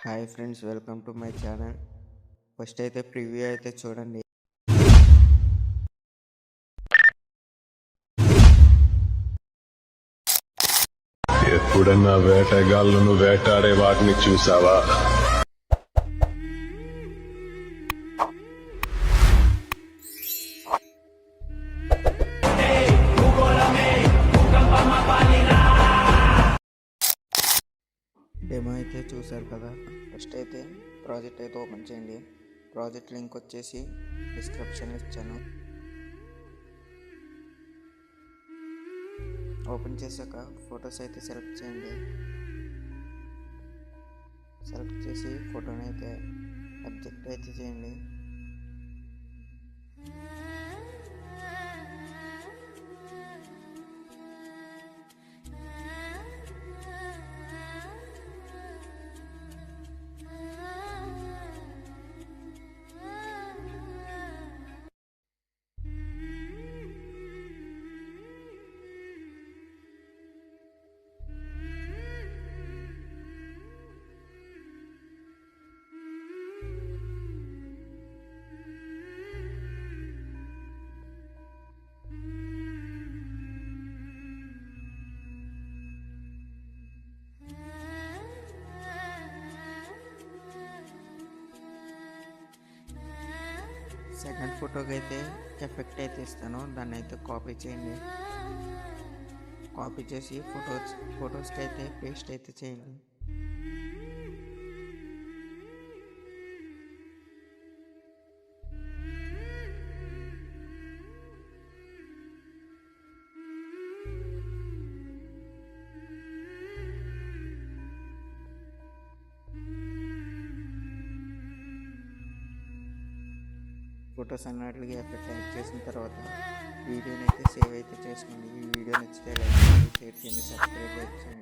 Hi friends, welcome to my channel. First అయితే preview అయితే చూడండి. ఎప్పుడన్నా వేటగాళ్ళను వేటాడే వాటిని చూసావా? డెమో అయితే చూసారు కదా. ఫస్ట్ అయితే ప్రాజెక్ట్ అయితే ఓపెన్ చేయండి. ప్రాజెక్ట్ లింక్ వచ్చేసి డిస్క్రిప్షన్లో ఇచ్చాను. ఓపెన్ చేశాక ఫొటోస్ అయితే సెలెక్ట్ చేయండి. సెలెక్ట్ చేసి ఫోటోని అయితే అబ్జెక్ట్ అయితే చేయండి. సెకండ్ ఫోటోకి అయితే ఎఫెక్ట్ అయితే ఇస్తాను, దాన్ని అయితే కాపీ చేయండి. కాపీ చేసి ఫొటోస్కి అయితే పేస్ట్ అయితే చేయండి. ఫొటోస్ అన్నిటికీ ఎఫెక్ట్ యాడ్ చేసిన తర్వాత వీడియోని అయితే సేవ్ అయితే చేసుకోండి. ఈ వీడియో నచ్చితే లైక్ చేయండి, షేర్ చేయండి, సబ్స్క్రైబ్ చేయండి.